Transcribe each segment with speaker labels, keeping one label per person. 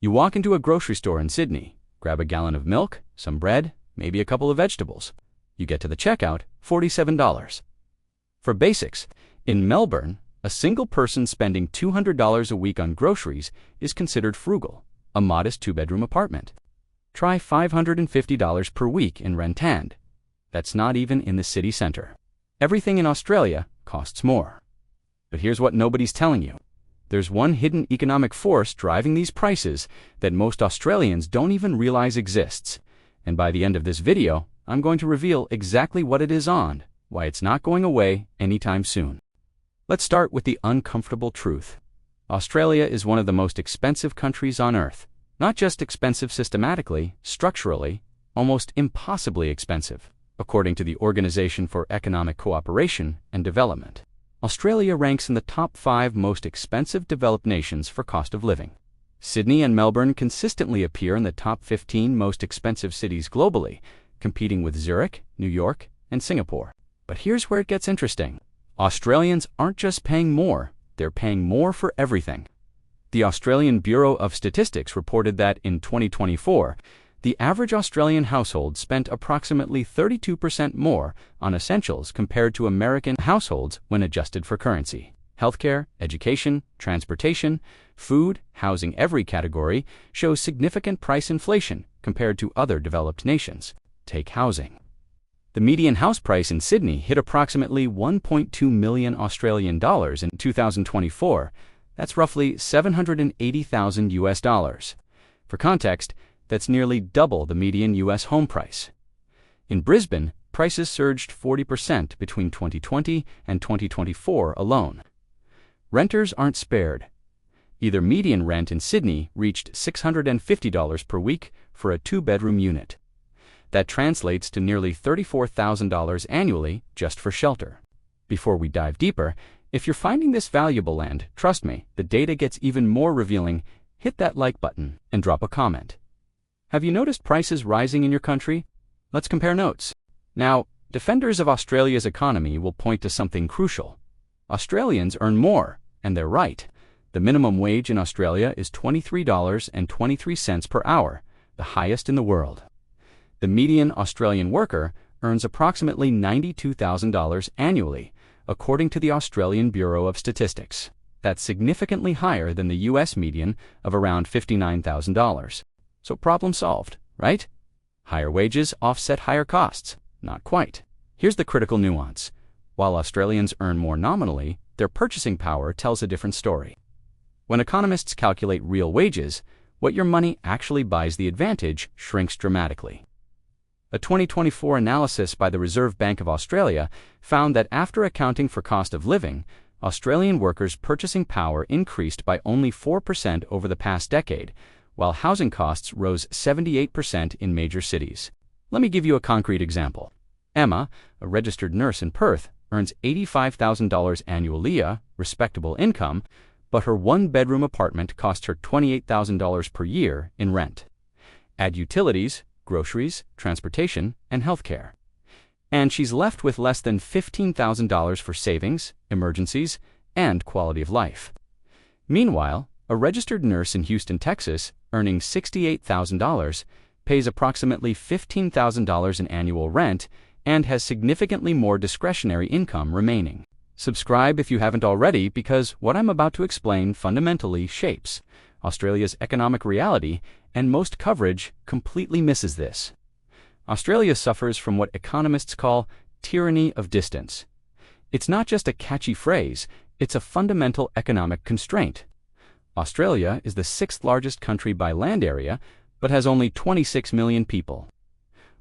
Speaker 1: You walk into a grocery store in Sydney, grab a gallon of milk, some bread, maybe a couple of vegetables. You get to the checkout, $47. For basics, in Melbourne, a single person spending $200 a week on groceries is considered frugal, a modest two-bedroom apartment. Try $550 per week in Rentand. That's not even in the city center. Everything in Australia costs more. But here's what nobody's telling you. There's one hidden economic force driving these prices that most Australians don't even realize exists. And by the end of this video, I'm going to reveal exactly what it is and why it's not going away anytime soon. Let's start with the uncomfortable truth. Australia is one of the most expensive countries on Earth. Not just expensive systematically, structurally, almost impossibly expensive, according to the Organization for Economic Cooperation and Development. Australia ranks in the top 5 most expensive developed nations for cost of living. Sydney and Melbourne consistently appear in the top 15 most expensive cities globally, competing with Zurich, New York, and Singapore. But here's where it gets interesting. Australians aren't just paying more, they're paying more for everything. The Australian Bureau of Statistics reported that in 2024, the average Australian household spent approximately 32% more on essentials compared to American households when adjusted for currency. Healthcare, education, transportation, food, housing, every category shows significant price inflation compared to other developed nations. Take housing. The median house price in Sydney hit approximately 1.2 million Australian dollars in 2024. That's roughly $780,000 US. For context, that's nearly double the median US home price. In Brisbane, prices surged 40% between 2020 and 2024 alone. Renters aren't spared. Either median rent in Sydney reached $650 per week for a 2-bedroom unit. That translates to nearly $34,000 annually just for shelter. Before we dive deeper, if you're finding this valuable, and trust me, the data gets even more revealing, hit that like button and drop a comment. Have you noticed prices rising in your country? Let's compare notes. Now, defenders of Australia's economy will point to something crucial. Australians earn more, and they're right. The minimum wage in Australia is $23.23 per hour, the highest in the world. The median Australian worker earns approximately $92,000 annually, according to the Australian Bureau of Statistics. That's significantly higher than the US median of around $59,000. So problem solved, right? Higher wages offset higher costs. Not quite. Here's the critical nuance. While Australians earn more nominally, their purchasing power tells a different story. When economists calculate real wages, what your money actually buys, the advantage shrinks dramatically. A 2024 analysis by the Reserve Bank of Australia found that after accounting for cost of living, Australian workers' purchasing power increased by only 4% over the past decade, while housing costs rose 78% in major cities. Let me give you a concrete example. Emma, a registered nurse in Perth, earns $85,000 annually, a respectable income, but her 1-bedroom apartment costs her $28,000 per year in rent. Add utilities, groceries, transportation, and healthcare, and she's left with less than $15,000 for savings, emergencies, and quality of life. Meanwhile, a registered nurse in Houston, Texas, earning $68,000, pays approximately $15,000 in annual rent and has significantly more discretionary income remaining. Subscribe if you haven't already, because what I'm about to explain fundamentally shapes Australia's economic reality, and most coverage completely misses this. Australia suffers from what economists call tyranny of distance. It's not just a catchy phrase, it's a fundamental economic constraint. Australia is the 6th largest country by land area, but has only 26 million people.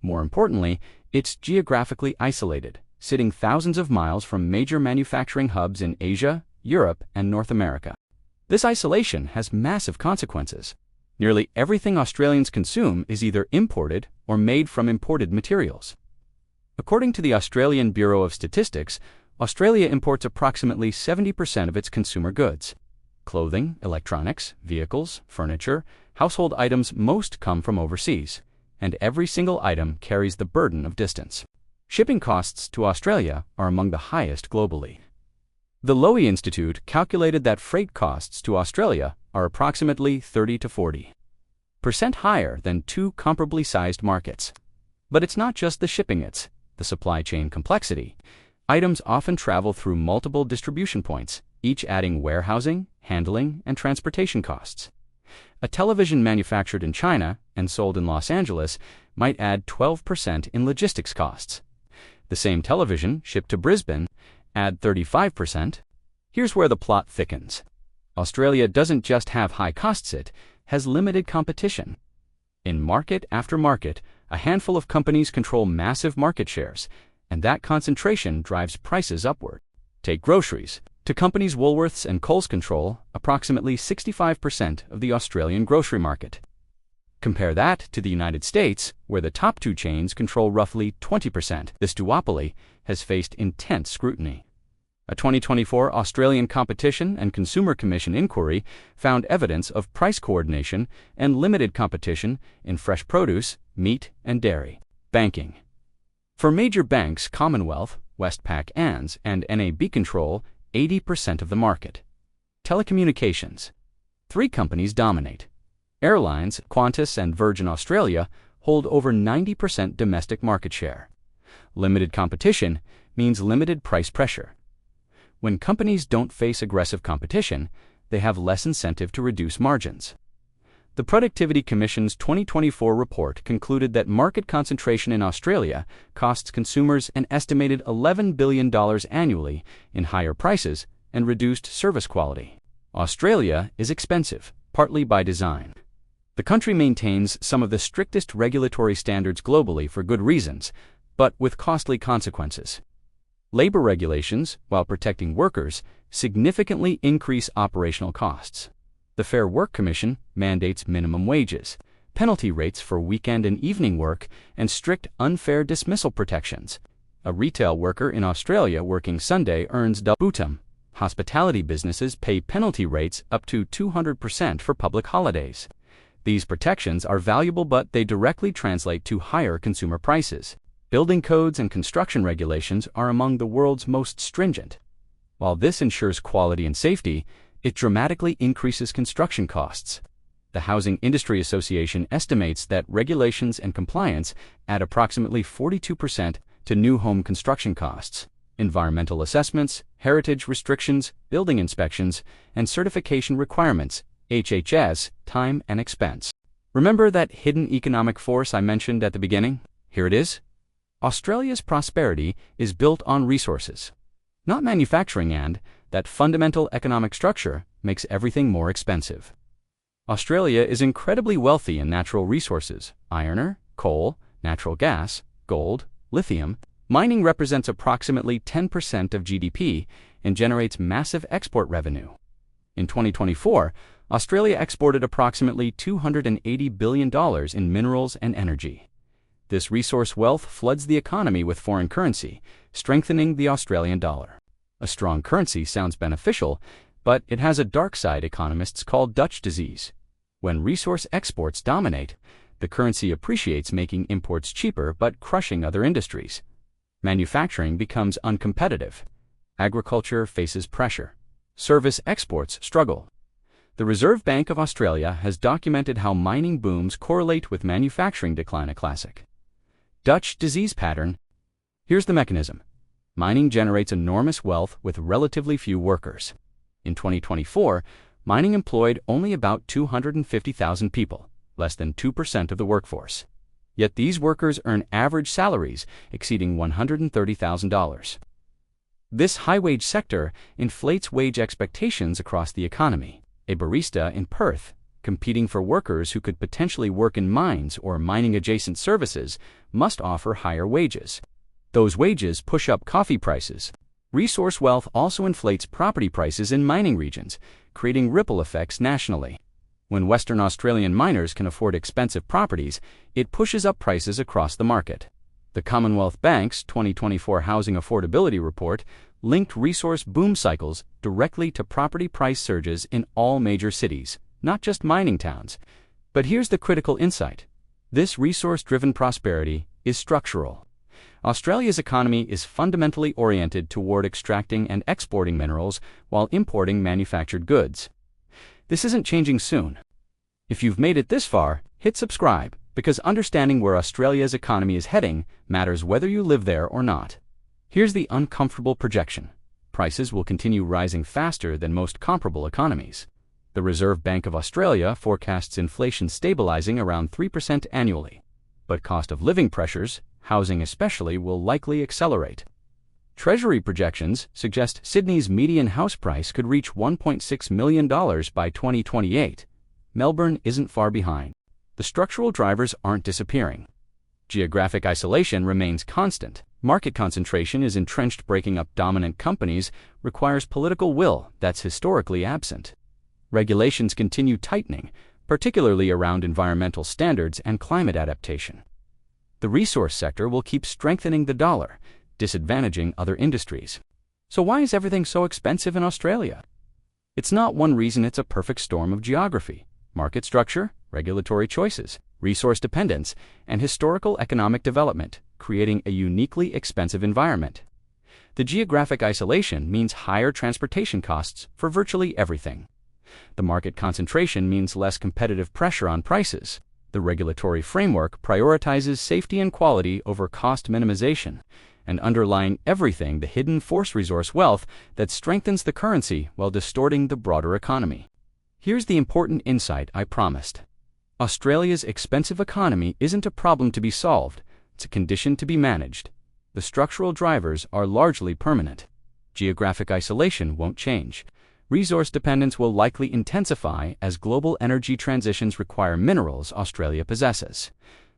Speaker 1: More importantly, it's geographically isolated, sitting thousands of miles from major manufacturing hubs in Asia, Europe, and North America. This isolation has massive consequences. Nearly everything Australians consume is either imported or made from imported materials. According to the Australian Bureau of Statistics, Australia imports approximately 70% of its consumer goods. Clothing, electronics, vehicles, furniture, household items, most come from overseas, and every single item carries the burden of distance. Shipping costs to Australia are among the highest globally. The Lowy Institute calculated that freight costs to Australia are approximately 30 to 40. 50% higher than two comparably sized markets. But it's not just the shipping, it's the supply chain complexity. Items often travel through multiple distribution points, each adding warehousing, handling, and transportation costs. A television manufactured in China and sold in Los Angeles might add 12% in logistics costs. The same television shipped to Brisbane add 35%. Here's where the plot thickens. Australia doesn't just have high costs, it has limited competition. In market after market, a handful of companies control massive market shares, and that concentration drives prices upward. Take groceries. To companies Woolworths and Coles control approximately 65% of the Australian grocery market. Compare that to the United States, where the top two chains control roughly 20%. This duopoly has faced intense scrutiny. A 2024 Australian Competition and Consumer Commission inquiry found evidence of price coordination and limited competition in fresh produce, meat, and dairy. Banking. For major banks, Commonwealth, Westpac, ANZ, and NAB control 80% of the market. Telecommunications. Three companies dominate. Airlines, Qantas and Virgin Australia, hold over 90% domestic market share. Limited competition means limited price pressure. When companies don't face aggressive competition, they have less incentive to reduce margins. The Productivity Commission's 2024 report concluded that market concentration in Australia costs consumers an estimated $11 billion annually in higher prices and reduced service quality. Australia is expensive, partly by design. The country maintains some of the strictest regulatory standards globally for good reasons, but with costly consequences. Labor regulations, while protecting workers, significantly increase operational costs. The Fair Work Commission mandates minimum wages, penalty rates for weekend and evening work, and strict unfair dismissal protections. A retail worker in Australia working Sunday earns double. Hospitality businesses pay penalty rates up to 200% for public holidays. These protections are valuable, but they directly translate to higher consumer prices. Building codes and construction regulations are among the world's most stringent. While this ensures quality and safety, it dramatically increases construction costs. The Housing Industry Association estimates that regulations and compliance add approximately 42% to new home construction costs. Environmental assessments, heritage restrictions, building inspections, and certification requirements, HHS, time and expense. Remember that hidden economic force I mentioned at the beginning? Here it is. Australia's prosperity is built on resources, not manufacturing, and that fundamental economic structure makes everything more expensive. Australia is incredibly wealthy in natural resources: iron, coal, natural gas, gold, lithium. Mining represents approximately 10% of GDP and generates massive export revenue. In 2024, Australia exported approximately $280 billion in minerals and energy. This resource wealth floods the economy with foreign currency, strengthening the Australian dollar. A strong currency sounds beneficial, but it has a dark side economists call Dutch disease. When resource exports dominate, the currency appreciates, making imports cheaper but crushing other industries. Manufacturing becomes uncompetitive. Agriculture faces pressure. Service exports struggle. The Reserve Bank of Australia has documented how mining booms correlate with manufacturing decline. A classic Dutch disease pattern. Here's the mechanism. Mining generates enormous wealth with relatively few workers. In 2024, mining employed only about 250,000 people, less than 2% of the workforce. Yet these workers earn average salaries exceeding $130,000. This high-wage sector inflates wage expectations across the economy. A barista in Perth, competing for workers who could potentially work in mines or mining-adjacent services, must offer higher wages. Those wages push up coffee prices. Resource wealth also inflates property prices in mining regions, creating ripple effects nationally. When Western Australian miners can afford expensive properties, it pushes up prices across the market. The Commonwealth Bank's 2024 Housing Affordability Report linked resource boom cycles directly to property price surges in all major cities, not just mining towns. But here's the critical insight. This resource-driven prosperity is structural. Australia's economy is fundamentally oriented toward extracting and exporting minerals while importing manufactured goods. This isn't changing soon. If you've made it this far, Hit subscribe, because understanding where Australia's economy is heading matters whether you live there or not. Here's the uncomfortable projection. Prices will continue rising faster than most comparable economies. The Reserve Bank of Australia forecasts inflation stabilizing around 3% annually. But cost of living pressures, housing especially, will likely accelerate. Treasury projections suggest Sydney's median house price could reach $1.6 million by 2028. Melbourne isn't far behind. The structural drivers aren't disappearing. Geographic isolation remains constant. Market concentration is entrenched. Breaking up dominant companies requires political will that's historically absent. Regulations continue tightening, particularly around environmental standards and climate adaptation. The resource sector will keep strengthening the dollar, disadvantaging other industries. So why is everything so expensive in Australia? It's not one reason. It's a perfect storm of geography, market structure, regulatory choices, resource dependence, and historical economic development, creating a uniquely expensive environment. The geographic isolation means higher transportation costs for virtually everything. The market concentration means less competitive pressure on prices. The regulatory framework prioritizes safety and quality over cost minimization, and underlying everything, the hidden force resource wealth that strengthens the currency while distorting the broader economy. Here's the important insight I promised. Australia's expensive economy isn't a problem to be solved, it's a condition to be managed. The structural drivers are largely permanent. Geographic isolation won't change. Resource dependence will likely intensify as global energy transitions require minerals Australia possesses.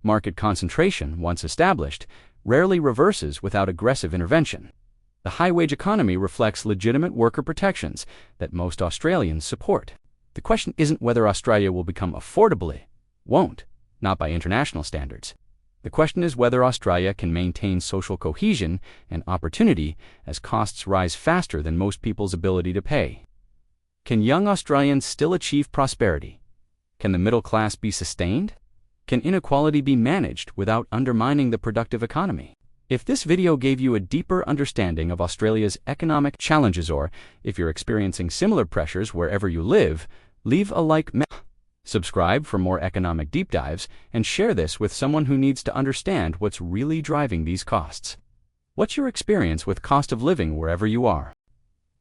Speaker 1: Market concentration, once established, rarely reverses without aggressive intervention. The high-wage economy reflects legitimate worker protections that most Australians support. The question isn't whether Australia will become affordable. It won't, not by international standards. The question is whether Australia can maintain social cohesion and opportunity as costs rise faster than most people's ability to pay. Can young Australians still achieve prosperity? Can the middle class be sustained? Can inequality be managed without undermining the productive economy? If this video gave you a deeper understanding of Australia's economic challenges, or if you're experiencing similar pressures wherever you live, leave a like, subscribe for more economic deep dives, and share this with someone who needs to understand what's really driving these costs. What's your experience with cost of living wherever you are?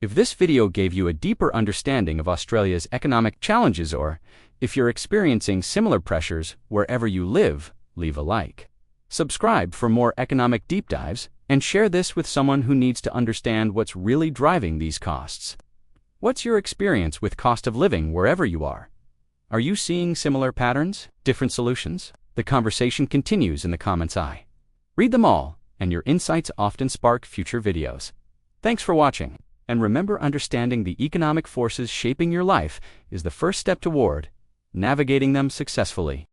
Speaker 1: If this video gave you a deeper understanding of Australia's economic challenges, or if you're experiencing similar pressures wherever you live, leave a like. Subscribe for more economic deep dives, and share this with someone who needs to understand what's really driving these costs. What's your experience with cost of living wherever you are? Are you seeing similar patterns, different solutions? The conversation continues in the comments. I read them all, and your insights often spark future videos. Thanks for watching, and remember, understanding the economic forces shaping your life is the first step toward navigating them successfully.